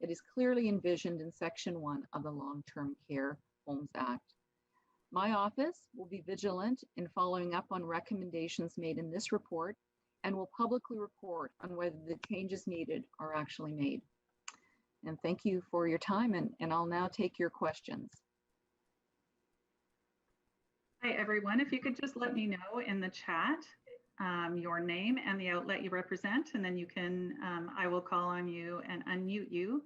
that is clearly envisioned in Section 1 of the Long-Term Care Homes Act. My office will be vigilant in following up on recommendations made in this report and will publicly report on whether the changes needed are actually made. And thank you for your time, and I'll now take your questions. Hi, everyone. If you could just let me know in the chat your name and the outlet you represent, and then you can, I will call on you and unmute you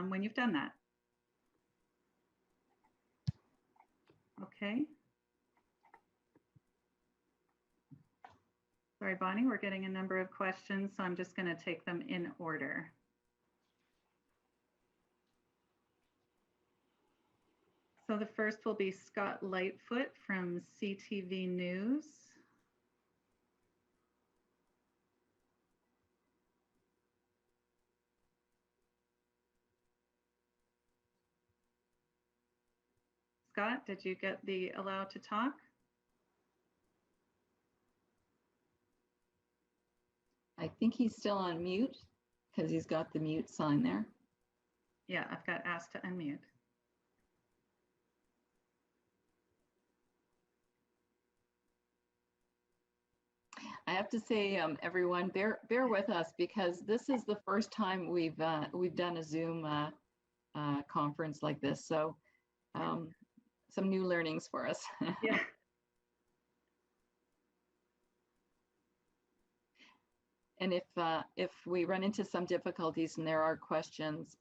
when you've done that. Okay. Sorry, Bonnie, we're getting a number of questions, so I'm just going to take them in order. So the first will be Scott Lightfoot from CTV News. Scott, did you get the allow to talk? I think he's still on mute because he's got the mute sign there. Yeah, I've got asked to unmute. I have to say, everyone, bear with us because this is the first time we've done a Zoom conference like this. So some new learnings for us. Yeah. And if we run into some difficulties and there are questions,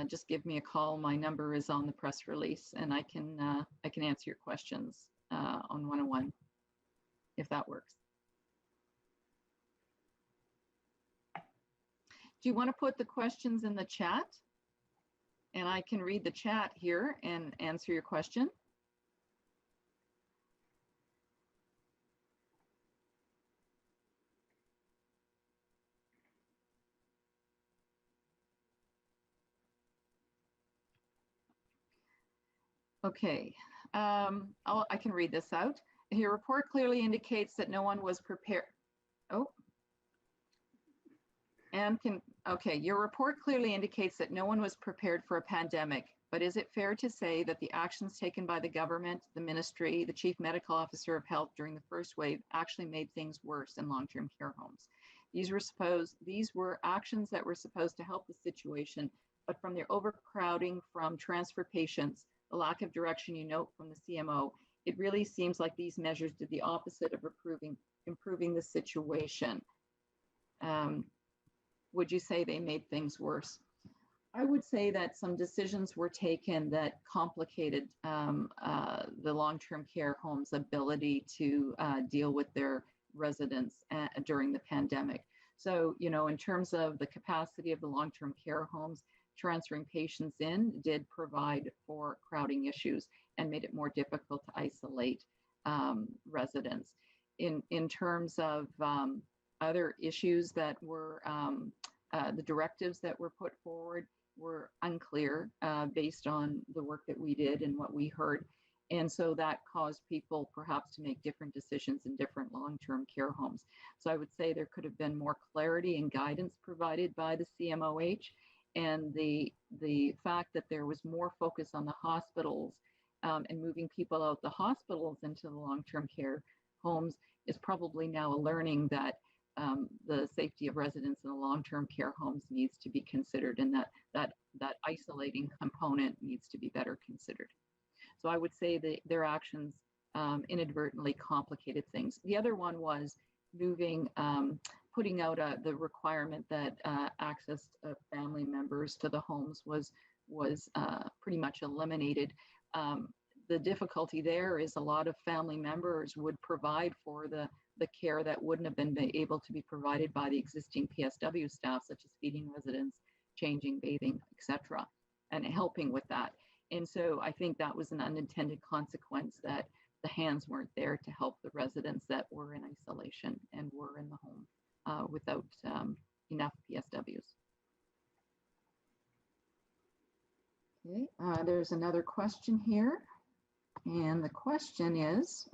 just give me a call. My number is on the press release, and I can answer your questions on one-on-one if that works. Do you want to put the questions in the chat? And I can read the chat here and answer your question. Okay, I can read this out. Your report clearly indicates that no one was prepared. Oh. Okay, your report clearly indicates that no one was prepared for a pandemic, but is it fair to say that the actions taken by the government, the ministry, the chief medical officer of health during the first wave actually made things worse in long-term care homes? These were actions that were supposed to help the situation, but from their overcrowding, from transfer patients, the lack of direction you note from the CMO, it really seems like these measures did the opposite of improving the situation. Would you say they made things worse? I would say that some decisions were taken that complicated the long-term care home's ability to deal with their residents during the pandemic. So, you know, in terms of the capacity of the long-term care homes, transferring patients in did provide for crowding issues and made it more difficult to isolate residents. In terms of other issues that were the directives that were put forward were unclear based on the work that we did and what we heard. And so that caused people perhaps to make different decisions in different long-term care homes. So I would say there could have been more clarity and guidance provided by the CMOH, and the fact that there was more focus on the hospitals and moving people out the hospitals into the long-term care homes is probably now a learning that the safety of residents in the long-term care homes needs to be considered, and that isolating component needs to be better considered. So I would say that their actions inadvertently complicated things. The other one was putting out the requirement that access of family members to the homes was pretty much eliminated. The difficulty there is a lot of family members would provide for the care that wouldn't have been able to be provided by the existing PSW staff, such as feeding residents, changing, bathing, etc., and helping with that. And so I think that was an unintended consequence, that the hands weren't there to help the residents that were in isolation and were in the home without enough PSWs. Okay, there's another question here. And the question is,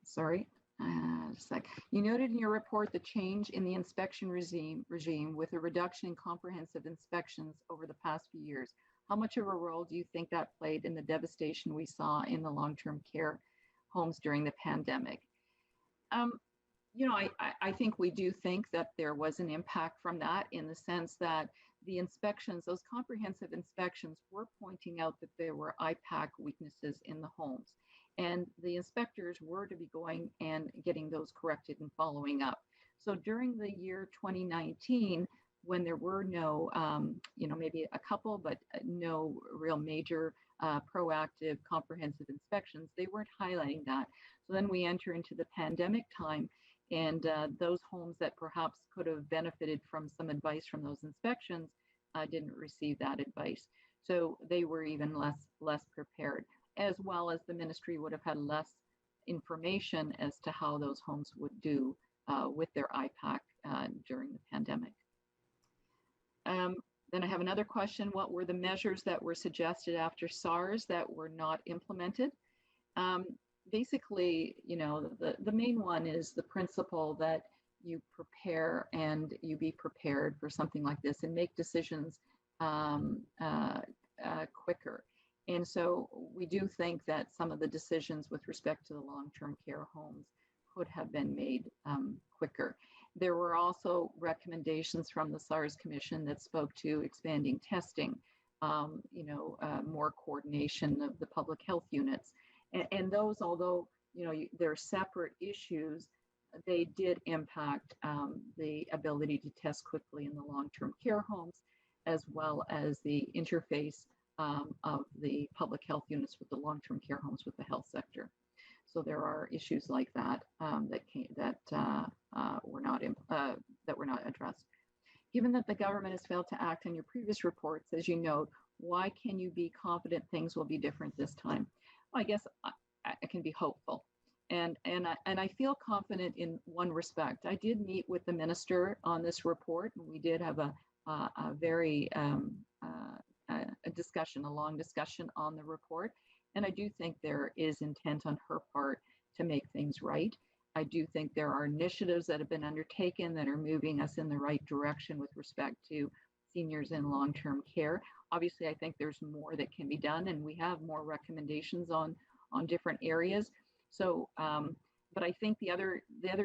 sorry, Just a sec. You noted in your report the change in the inspection regime with a reduction in comprehensive inspections over the past few years. How much of a role do you think that played in the devastation we saw in the long-term care homes during the pandemic? I think we do think that there was an impact from that, in the sense that the inspections, those comprehensive inspections, were pointing out that there were IPAC weaknesses in the homes. And the inspectors were to be going and getting those corrected and following up. So during the year 2019, when there were no, maybe a couple, but no real major proactive comprehensive inspections, they weren't highlighting that. So then we enter into the pandemic time, and those homes that perhaps could have benefited from some advice from those inspections didn't receive that advice. So they were even less prepared, as well as the ministry would have had less information as to how those homes would do with their IPAC during the pandemic. Then I have another question. What were the measures that were suggested after SARS that were not implemented? Basically, the main one is the principle that you prepare and you be prepared for something like this and make decisions quicker. And so we do think that some of the decisions with respect to the long-term care homes could have been made quicker. There were also recommendations from the SARS Commission that spoke to expanding testing, more coordination of the public health units. And those, although, they're separate issues, they did impact the ability to test quickly in the long-term care homes, as well as the interface of the public health units with the long-term care homes with the health sector. So there are issues like that that were not addressed. Given that the government has failed to act on your previous reports, as you note, why can you be confident things will be different this time? Well, I guess I can be hopeful, and I feel confident in one respect. I did meet with the minister on this report, and we did have a very a long discussion on the report. And I do think there is intent on her part to make things right. I do think there are initiatives that have been undertaken that are moving us in the right direction with respect to seniors in long-term care. Obviously, I think there's more that can be done, and we have more recommendations on different areas. So, but I think the other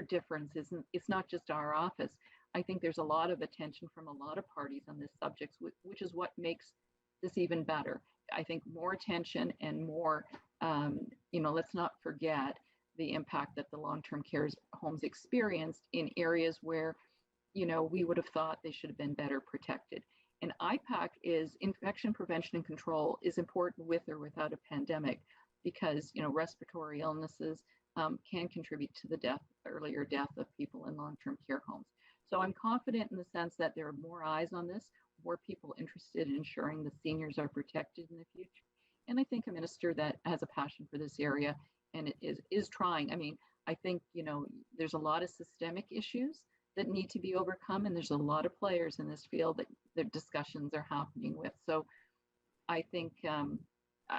difference is it's not just our office. I think there's a lot of attention from a lot of parties on this subject, which is what makes this even better. I think more attention and more, let's not forget the impact that the long-term care homes experienced in areas where, we would have thought they should have been better protected. And IPAC is infection prevention and control is important with or without a pandemic, because, respiratory illnesses can contribute to the earlier death of people in long-term care homes. So I'm confident in the sense that there are more eyes on this, more people interested in ensuring the seniors are protected in the future. And I think a minister that has a passion for this area and is trying. I mean, I think, there's a lot of systemic issues that need to be overcome, and there's a lot of players in this field that the discussions are happening with. So I think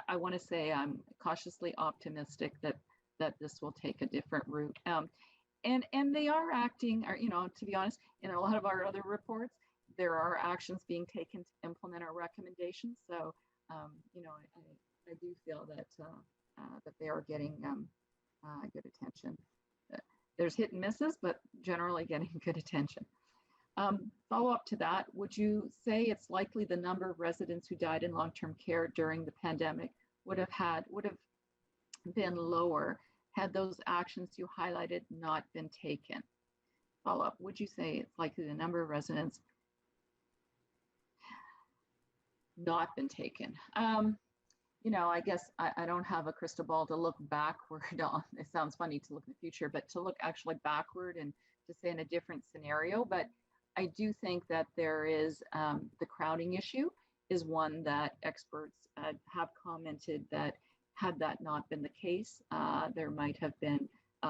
I want to say I'm cautiously optimistic that this will take a different route. And they are acting, to be honest, in a lot of our other reports, there are actions being taken to implement our recommendations. So, I do feel that they are getting good attention. There's hit and misses, but generally getting good attention. Follow up to that, would you say it's likely the number of residents who died in long-term care during the pandemic would have been lower had those actions you highlighted not been taken? Follow up, would you say it's likely the number of residents not been taken? I guess I don't have a crystal ball to look backward on. It sounds funny to look in the future, but to look actually backward and to say in a different scenario. But I do think that there is the crowding issue is one that experts have commented that had that not been the case, there might have been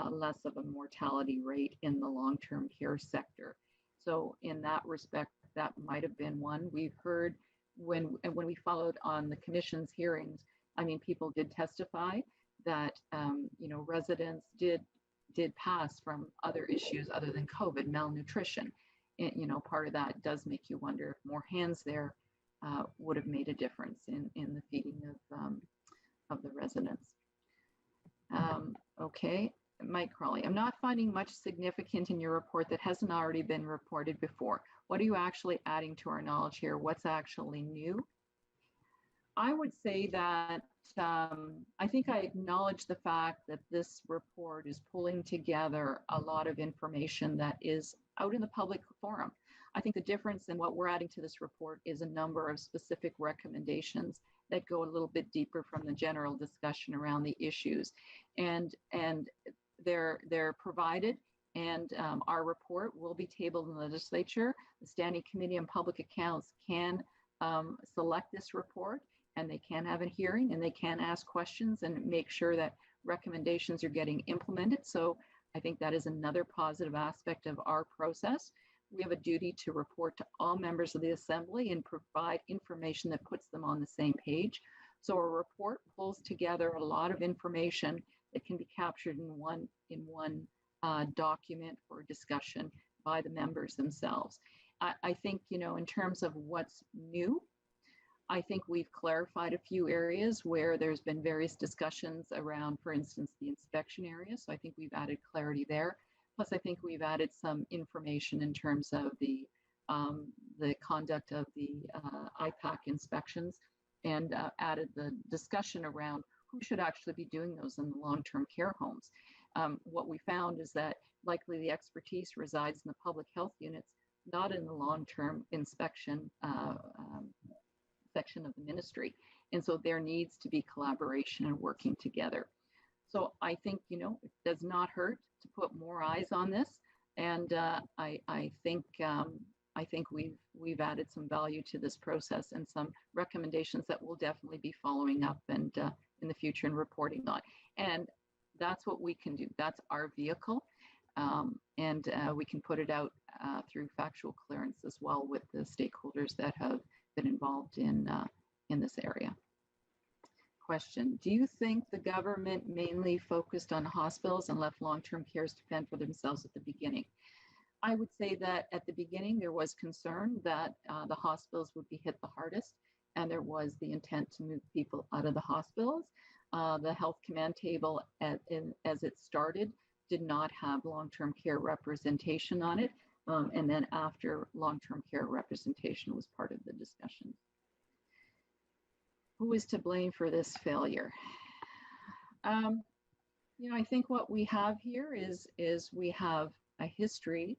less of a mortality rate in the long-term care sector. So in that respect, that might have been one. We've heard when we followed on the commission's hearings, I mean, people did testify that, residents did did pass from other issues other than COVID, malnutrition. And, part of that does make you wonder if more hands there would have made a difference in the feeding of the residents. Okay, Mike Crawley, I'm not finding much significant in your report that hasn't already been reported before. What are you actually adding to our knowledge here? What's actually new? I would say that I think I acknowledge the fact that this report is pulling together a lot of information that is out in the public forum. I think the difference in what we're adding to this report is a number of specific recommendations that go a little bit deeper from the general discussion around the issues. And they're provided, and our report will be tabled in the legislature. The Standing Committee on Public Accounts can select this report, and they can have a hearing, and they can ask questions and make sure that recommendations are getting implemented. So I think that is another positive aspect of our process. We have a duty to report to all members of the Assembly and provide information that puts them on the same page. So a report pulls together a lot of information that can be captured in one document for discussion by the members themselves. I think, in terms of what's new, I think we've clarified a few areas where there's been various discussions around, for instance, the inspection area. So I think we've added clarity there. Plus, I think we've added some information in terms of the conduct of the IPAC inspections, and added the discussion around who should actually be doing those in the long-term care homes. What we found is that likely the expertise resides in the public health units, not in the long-term inspection section of the ministry. And so there needs to be collaboration and working together. So I think, it does not hurt to put more eyes on this. And I think we've added some value to this process and some recommendations that we'll definitely be following up and in the future and reporting on. And that's what we can do. That's our vehicle. And we can put it out through factual clearance as well with the stakeholders that have been involved in this area. Question, do you think the government mainly focused on hospitals and left long-term cares to fend for themselves at the beginning? I would say that at the beginning there was concern that the hospitals would be hit the hardest, and there was the intent to move people out of the hospitals. The health command table as it started did not have long-term care representation on it. And then after, long-term care representation was part of the discussion. Who is to blame for this failure? I think what we have here is we have a history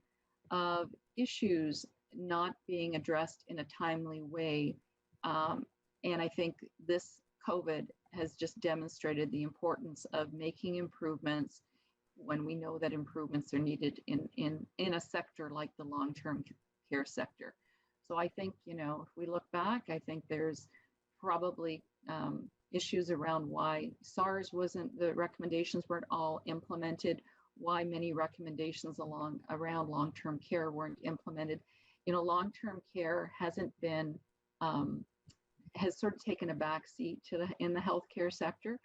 of issues not being addressed in a timely way. And I think this COVID has just demonstrated the importance of making improvements when we know that improvements are needed in a sector like the long-term care sector. So I think, if we look back, I think there's probably issues around why SARS the recommendations weren't all implemented, why many recommendations around long-term care weren't implemented. Long-term care hasn't been, has sort of taken a back seat in the healthcare sector.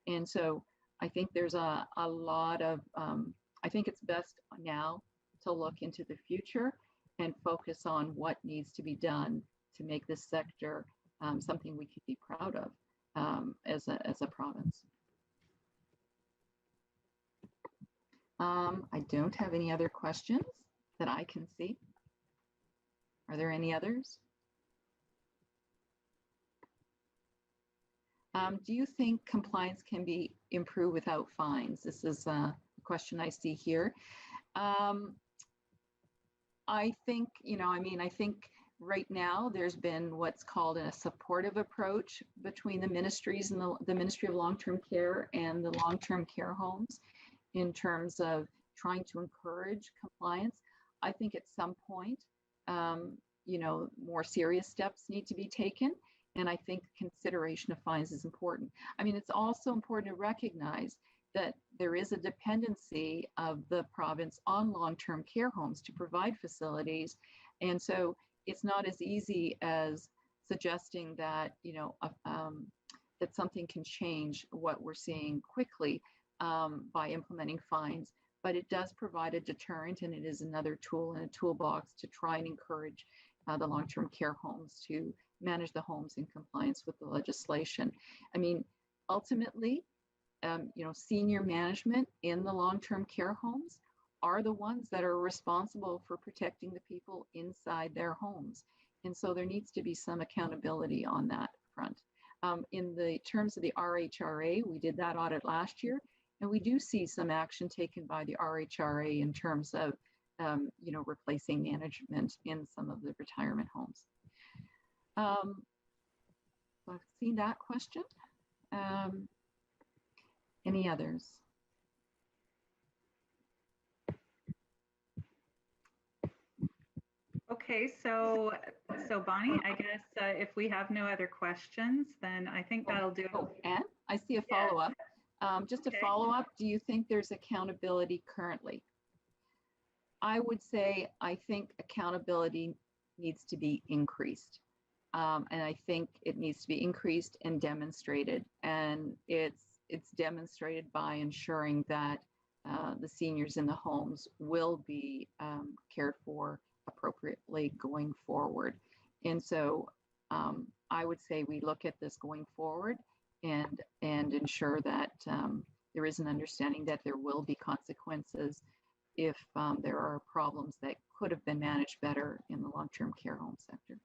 And so I think there's a lot of, I think it's best now to look into the future and focus on what needs to be done to make this sector something we could be proud of as a province. I don't have any other questions that I can see. Are there any others? Do you think compliance can be improved without fines? This is a question I see here. I think, I think right now there's been what's called a supportive approach between the ministries and the Ministry of Long-Term Care and the long-term care homes in terms of trying to encourage compliance. I think at some point, more serious steps need to be taken. And I think consideration of fines is important. It's also important to recognize that there is a dependency of the province on long-term care homes to provide facilities. And so it's not as easy as suggesting that, that something can change what we're seeing quickly by implementing fines. but it does provide a deterrent, and it is another tool in a toolbox to try and encourage the long-term care homes to manage the homes in compliance with the legislation. I mean, ultimately, senior management in the long-term care homes are the ones that are responsible for protecting the people inside their homes. And so there needs to be some accountability on that front. In the terms of the RHRA, we did that audit last year, and we do see some action taken by the RHRA in terms of, replacing management in some of the retirement homes. So I've seen that question. Any others? Okay, so Bonnie, I guess if we have no other questions, then I think that'll do it. Oh, and I see a follow-up. Just a follow-up, do you think there's accountability currently? I would say I think accountability needs to be increased. And I think it needs to be increased and demonstrated. And it's demonstrated by ensuring that the seniors in the homes will be cared for appropriately going forward. And so I would say we look at this going forward and ensure that there is an understanding that there will be consequences if there are problems that could have been managed better in the long-term care home sector.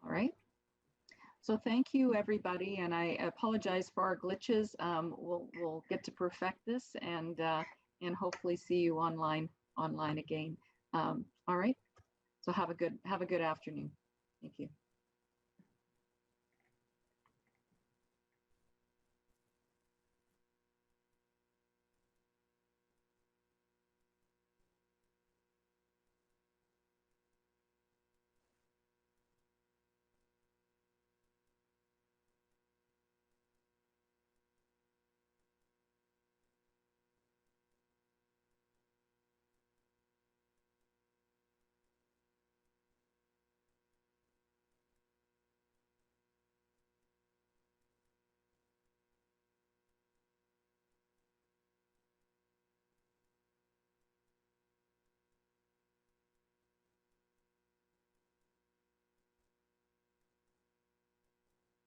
All right. So thank you, everybody, and I apologize for our glitches. We'll get to perfect this and hopefully see you online again. All right. So have a good afternoon. Thank you.